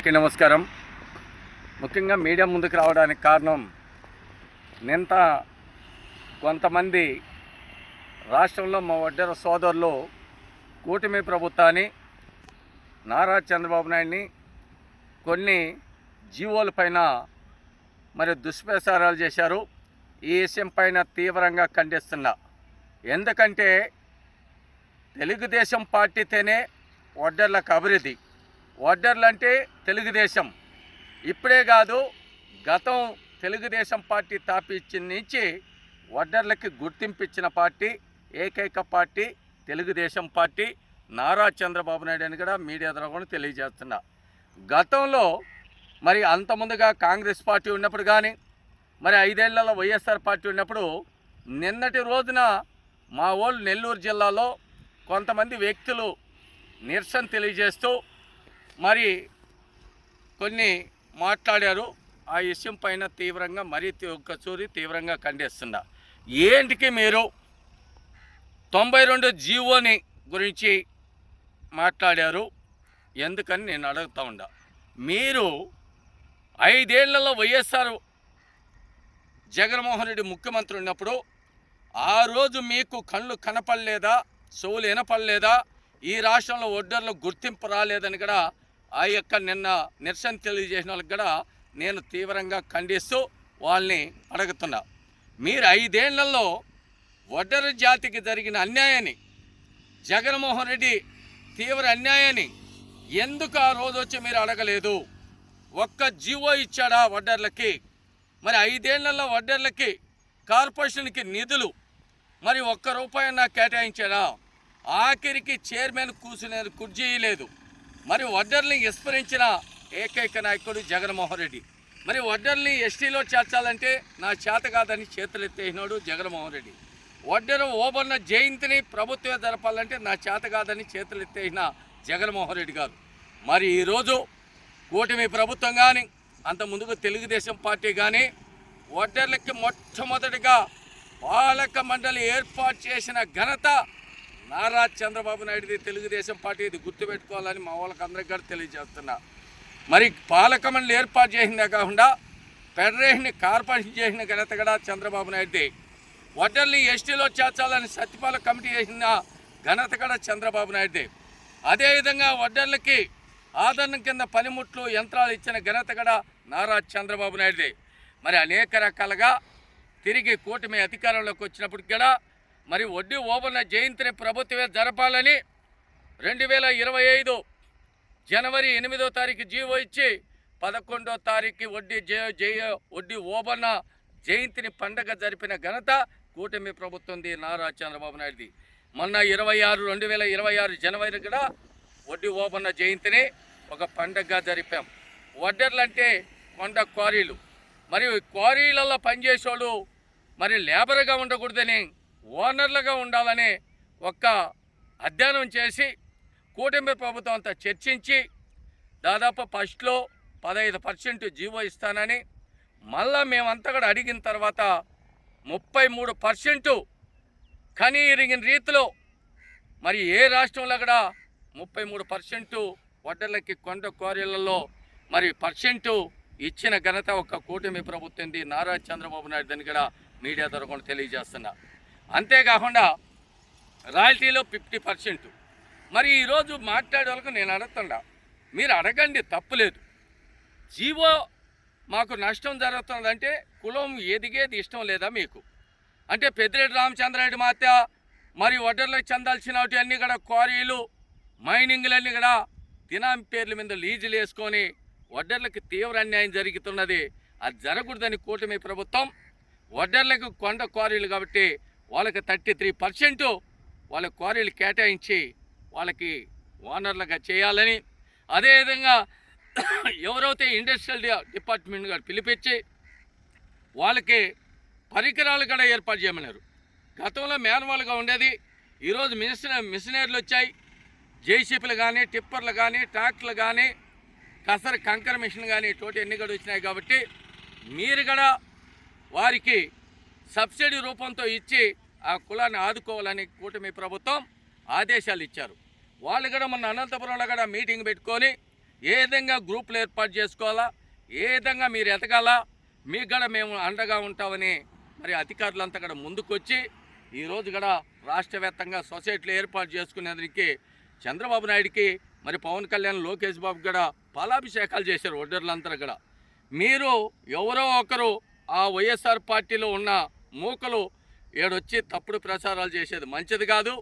అందరికీ నమస్కారం. ముఖ్యంగా మీడియా ముందుకు రావడానికి కారణం నిన్న కొంతమంది రాష్ట్రంలో మా వడ్డెర సోదరులు కూటమి ప్రభుత్వాన్ని నారా చంద్రబాబు నాయుడిని కొన్ని జీవోల పైన మరి దుష్ప్రచారాలు చేశారు. ఈ విషయం పైన తీవ్రంగా ఖండిస్తున్నా. ఎందుకంటే తెలుగుదేశం పార్టీతోనే వడ్డెర్లకు అభివృద్ధి. వడ్డెర్లు అంటే తెలుగుదేశం. ఇప్పుడే కాదు, గతం తెలుగుదేశం పార్టీ స్థాపించిన నుంచి వడ్డెర్లకి గుర్తింపు ఇచ్చిన పార్టీ ఏకైక పార్టీ తెలుగుదేశం పార్టీ, నారా చంద్రబాబు నాయుడు అని కూడా మీడియా ద్వారా కూడా తెలియజేస్తున్నా. గతంలో మరి అంతకుముందుగా కాంగ్రెస్ పార్టీ ఉన్నప్పుడు కానీ, మరి 5 ఏళ్లలో వైఎస్ఆర్ పార్టీ ఉన్నప్పుడు, నిన్నటి రోజున మా వాళ్ళు నెల్లూరు జిల్లాలో కొంతమంది వ్యక్తులు నిరసన తెలియజేస్తూ మరి కొన్ని మాట్లాడారు. ఆ విషయం పైన తీవ్రంగా తీవ్రంగా ఖండిస్తున్నా. ఏంటికి మీరు 92 జీవోని గురించి మాట్లాడారు ఎందుకని నేను అడుగుతా ఉండా. మీరు 5 ఏళ్లలో వైఎస్ఆర్ జగన్మోహన్ రెడ్డి ముఖ్యమంత్రి ఉన్నప్పుడు ఆ రోజు మీకు కళ్ళు కనపడలేదా, చెవులు వినపడలేదా, ఈ రాష్ట్రంలో వడ్డెర్లు గుర్తింపు రాలేదని కూడా ఆ యొక్క నిన్న నిరసన తెలియజేసిన వాళ్ళకి కూడా నేను తీవ్రంగా ఖండిస్తూ వాళ్ళని అడుగుతున్నా. మీరు 5 ఏళ్లలో వడ్డెర జాతికి జరిగిన అన్యాయాన్ని, జగన్మోహన్ రెడ్డి తీవ్ర అన్యాయాన్ని ఎందుకు ఆ రోజు వచ్చి మీరు అడగలేదు? ఒక్క జీవో ఇచ్చాడా వడ్డెర్లకి? మరి 5 ఏళ్లలో వడ్డెర్లకి కార్పొరేషన్కి నిధులు మరి ₹1 కేటాయించాడా? ఆఖరికి చైర్మన్ కూర్చునేది కుర్చీ లేదు. మరి వడ్డెర్ని విస్మరించిన ఏకైక నాయకుడు జగన్మోహన్ రెడ్డి. మరి వడ్డెర్ని ఎస్టీలో చేర్చాలంటే నా చేత కాదని చేతులెత్తేసినాడు జగన్మోహన్ రెడ్డి. వడ్డెర ఓబన్న జయంతిని ప్రభుత్వమే జరపాలంటే నా చేత కాదని చేతులెత్తేసిన జగన్మోహన్ రెడ్డి గారు. మరి ఈరోజు కూటమి ప్రభుత్వం కానీ, అంత ముందుకు తెలుగుదేశం పార్టీ కానీ వడ్డెర్లకి మొట్టమొదటిగా పాలక మండలి ఏర్పాటు చేసిన ఘనత నారా చంద్రబాబు నాయుడుది, తెలుగుదేశం పార్టీ. ఇది గుర్తుపెట్టుకోవాలని మా వాళ్ళకి అందరికీ కూడా తెలియజేస్తున్నా. మరి పాలక మండలి ఏర్పాటు చేసిందే కాకుండా ఫెడరేషన్ కార్పొరేషన్ చేసిన ఘనత కూడా చంద్రబాబు నాయుడుది. వడ్డెర్ని ఎస్టీలో చేర్చాలని సత్యపాలక కమిటీ చేసిన ఘనత కూడా చంద్రబాబు నాయుడుది. అదేవిధంగా వడ్డెర్లకి ఆదరణ కింద పనిముట్లు యంత్రాలు ఇచ్చిన ఘనత కూడా నారా చంద్రబాబు నాయుడుది. మరి అనేక రకాలుగా తిరిగి కూటమి అధికారంలోకి వచ్చినప్పటికి కూడా మరి వడ్డీ ఓబన్న జయంతిని ప్రభుత్వమే జరపాలని 2025 జనవరి 8వ తారీఖు జీవో ఇచ్చి 11వ తారీఖు వడ్డీ ఓబన్న జయంతిని పండగ జరిపిన ఘనత కూటమి ప్రభుత్వంది, నారా చంద్రబాబు నాయుడుది. మొన్న 2026 జనవరి కూడా వడ్డీ ఓబన్న జయంతిని ఒక పండగగా జరిపాం. వడ్డెర్లు అంటే కొండ క్వారీలు. మరి క్వారీలలో పనిచేసేవాళ్ళు మరి లేబర్గా ఉండకూడదని ఓనర్లుగా ఉండాలని ఒక అధ్యయనం చేసి కూటమి ప్రభుత్వం అంతా చర్చించి దాదాపు ఫస్ట్లో 15% జీవో ఇస్తానని, మళ్ళా మేమంతా కూడా అడిగిన తర్వాత 33% కనీ ఇరిగిన రీతిలో మరి ఏ రాష్ట్రంలో కూడా 33% వడ్డెర్లకి కొండ క్వారీలలో మరి పర్సెంటు ఇచ్చిన ఘనత ఒక కూటమి ప్రభుత్వంది, నారా చంద్రబాబు నాయుడు అని కూడా మీడియా ద్వారా కూడా తెలియజేస్తున్నా. అంతేకాకుండా రాయల్టీలో 50%. మరి ఈరోజు మాట్లాడే వాళ్ళకు నేను అడుగుతున్నా, మీరు అడగండి, తప్పులేదు. జీవో మాకు నష్టం జరుగుతుందంటే కులం ఎదిగేది ఇష్టం లేదా మీకు? అంటే పెద్దిరెడ్డి రామచంద్రారెడ్డి మాత్య మరి వడ్డెర్లకు చెందాల్సినవి అన్నీ కూడా క్వారీలు, మైనింగ్లన్నీ కూడా దినాం పేర్ల మీద లీజులు వేసుకొని వడ్డెర్లకు తీవ్ర అన్యాయం జరుగుతున్నది. అది జరగకూడదని కూటమి ప్రభుత్వం వడ్డెర్లకు కొండ క్వారీలు కాబట్టి వాళ్ళకి 33% వాళ్ళ క్వారీలు కేటాయించి వాళ్ళకి ఓనర్లుగా చేయాలని, అదేవిధంగా ఎవరైతే ఇండస్ట్రియల్ డిపార్ట్మెంట్ గారు పిలిపించి వాళ్ళకి పరికరాలు కూడా ఏర్పాటు చేయమన్నారు. గతంలో మేనవాళ్ళుగా ఉండేది, ఈరోజు మిషనరీలు వచ్చాయి. జేసీపీలు కానీ, టిప్పర్లు కానీ, ట్రాక్టర్లు కానీ, కంకర మిషన్ కానీ తోటి ఎన్ని కూడా వచ్చినాయి. కాబట్టి మీరు కూడా వారికి సబ్సిడీ రూపంతో ఇచ్చి ఆ కులాన్ని ఆదుకోవాలని కూటమి ప్రభుత్వం ఆదేశాలు ఇచ్చారు. వాళ్ళు కూడా మొన్న అనంతపురంలో కూడా మీటింగ్ పెట్టుకొని ఏ విధంగా గ్రూపులు ఏర్పాటు చేసుకోవాలా, ఏ విధంగా మీరు ఎదగాలా, మీకు కూడా మేము అండగా ఉంటామని మరి అధికారులంతా కూడా ముందుకొచ్చి ఈరోజు కూడా రాష్ట్ర వ్యాప్తంగా సొసైటీలు ఏర్పాటు చేసుకునేదానికి చంద్రబాబు నాయుడికి మరి పవన్ కళ్యాణ్, లోకేష్ బాబు కూడా పాలాభిషేకాలు చేశారు ఒడ్డర్లంతా కూడా. మీరు ఎవరో ఒకరు ఆ వైఎస్ఆర్ పార్టీలో ఉన్న మూకలు ఏడొచ్చి తప్పుడు ప్రచారాలు చేసేది మంచిది కాదు.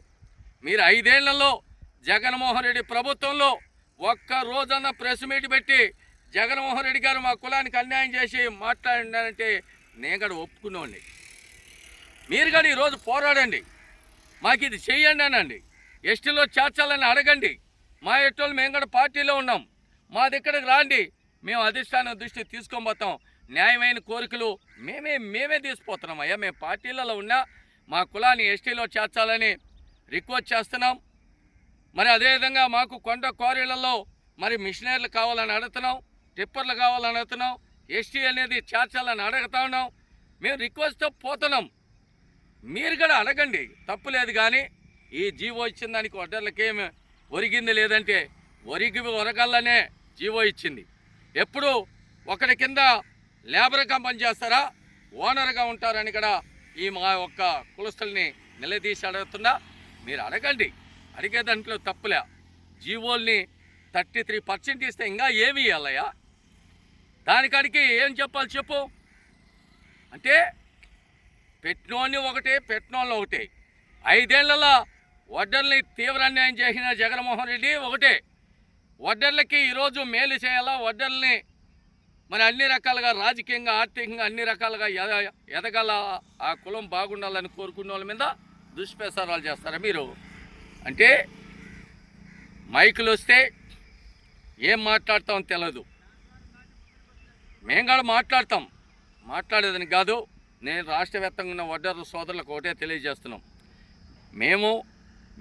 మీరు 5 ఏళ్లలో జగన్మోహన్ రెడ్డి ప్రభుత్వంలో ఒక్క రోజన్న ప్రెస్ మీట్ పెట్టి జగన్మోహన్ రెడ్డి గారు మా కులానికి అన్యాయం చేసి మాట్లాడినారంటే నేను కూడా ఒప్పుకున్నాండి. మీరు కూడా ఈరోజు పోరాడండి, మాకు ఇది చెయ్యండి అనండి, ఎస్టీలో చేర్చాలని అడగండి. మా ఎట్టోళ్ళు మేము కూడా పార్టీలో ఉన్నాం, మా దగ్గరకు రాండి, మేము అధిష్టానం దృష్టికి తీసుకొని పోతాం. న్యాయమైన కోరికలు మేమే తీసుకుపోతున్నాం అయ్యా. మేము పార్టీలలో ఉన్నా మా కులాన్ని ఎస్టీలో చేర్చాలని రిక్వెస్ట్ చేస్తున్నాం. మరి అదేవిధంగా మాకు కొండ క్వారీలలో మరి మిషనరీలు కావాలని అడుగుతున్నాం, టిప్పర్లు కావాలని అడుగుతున్నాం, ఎస్టీ అనేది చేర్చాలని అడుగుతా ఉన్నాం. మేము రిక్వెస్ట్తో పోతున్నాం, మీరు కూడా అడగండి, తప్పులేదు. కానీ ఈ జీవో ఇచ్చిన దానికి వడ్డర్లకేమి ఒరిగింది లేదంటే ఒరగల్లనే జీవో ఇచ్చింది. ఎప్పుడు ఒకటి కింద లేబర్గా పనిచేస్తారా, ఓనర్గా ఉంటారని కూడా ఈ మా ఒక్క కులస్తుల్ని నిలదీసి అడుగుతున్నా. మీరు అడగండి, అడిగే దాంట్లో తప్పులే. జీవోల్ని 33% ఇస్తే ఇంకా ఏమి ఇవ్వాలయ్యా? దానికాడికి ఏం చెప్పాలి చెప్పు? అంటే పెట్టినోని ఒకటే, పెట్టినోళ్ళు ఒకటే. 5 ఏళ్లలో వడ్డర్ని తీవ్ర అన్యాయం చేసిన జగన్మోహన్ రెడ్డి ఒకటే. వడ్డర్లకి ఈరోజు మేలు చేయాలా, వడ్డర్ని మరి అన్ని రకాలుగా రాజకీయంగా, ఆర్థికంగా అన్ని రకాలుగా ఎదగాల, ఆ కులం బాగుండాలని కోరుకున్న వాళ్ళ మీద దుష్ప్రచారాలు చేస్తారా మీరు? అంటే మైకులు వస్తే ఏం మాట్లాడతామో తెలియదు. మేము కూడా మాట్లాడేదని కాదు. నేను రాష్ట్ర వ్యాప్తంగా ఉన్న వడ్డర్ల సోదరులకు ఒకటే తెలియజేస్తున్నాం, మేము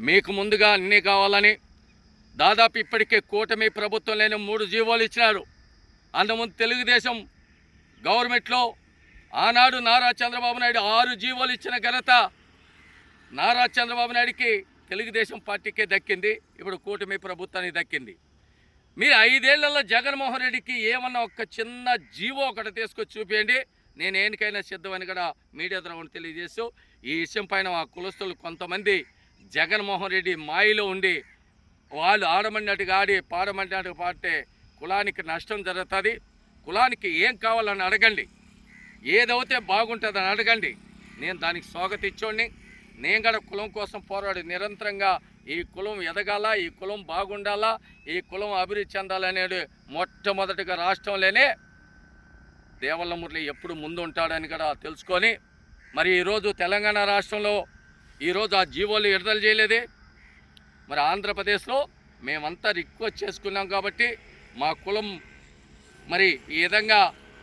మీకు ముందుగా అన్నీ కావాలని దాదాపు ఇప్పటికే కూటమి ప్రభుత్వం లేని 3 జీవోలు ఇచ్చినారు. అంతకుముందు తెలుగుదేశం గవర్నమెంట్లో ఆనాడు నారా చంద్రబాబు నాయుడు 6 జీవోలు ఇచ్చిన ఘనత నారా చంద్రబాబు నాయుడికి, తెలుగుదేశం పార్టీకే దక్కింది. ఇప్పుడు కూటమి ప్రభుత్వానికి దక్కింది. మీరు 5 ఏళ్లలో జగన్మోహన్ రెడ్డికి ఏమన్నా ఒక చిన్న జీవో ఒకటి తీసుకొచ్చి చూపించండి, నేను ఏనికైనా సిద్ధమని కూడా మీడియా ద్వారా తెలియజేస్తూ, ఈ విషయం పైన ఆ కులస్తులు కొంతమంది జగన్మోహన్ రెడ్డి మాయలో ఉండి వాళ్ళు ఆడమన్నట్టుగా ఆడి పాడమన్నట్టుగా పాడితే కులానికి నష్టం జరుగుతుంది. కులానికి ఏం కావాలని అడగండి, ఏదైతే బాగుంటుందని అడగండి. నేను దానికి స్వాగతించోండి. నేను కూడా కులం కోసం పోరాడి నిరంతరంగా ఈ కులం ఎదగాల, ఈ కులం బాగుండాలా, ఈ కులం అభివృద్ధి చెందాలనేది మొట్టమొదటిగా రాష్ట్రంలోనే దేవల్ల మురళి ఎప్పుడు ముందు ఉంటాడని కూడా తెలుసుకొని, మరి ఈరోజు తెలంగాణ రాష్ట్రంలో ఈరోజు ఆ జీవోలు విడుదల చేయలేదే. మరి ఆంధ్రప్రదేశ్లో మేమంతా రిక్వెస్ట్ చేసుకున్నాం కాబట్టి మా కులం మరి ఈ విధంగా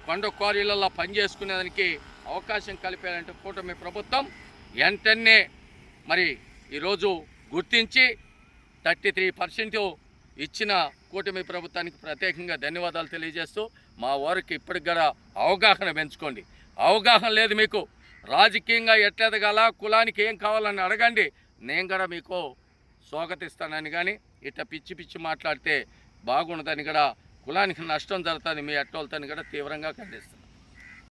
కొండ క్వారీలలో పనిచేసుకునేదానికి అవకాశం కలిపారంటే కూటమి ప్రభుత్వం వెంటనే మరి ఈరోజు గుర్తించి 33% ఇచ్చిన కూటమి ప్రభుత్వానికి ప్రత్యేకంగా ధన్యవాదాలు తెలియజేస్తూ, మా వారికి ఇప్పటికి కూడా అవగాహన పెంచుకోండి. అవగాహన లేదు మీకు, రాజకీయంగా ఎట్లెదగాల, కులానికి ఏం కావాలని అడగండి, నేను కూడా మీకు స్వాగతిస్తానని. కానీ ఇట్లా పిచ్చి మాట్లాడితే బాగుండదని కూడా, కులానికి నష్టం జరుగుతుంది మీ అట్టోళ్ళతో కూడా తీవ్రంగా ఖండిస్తాను.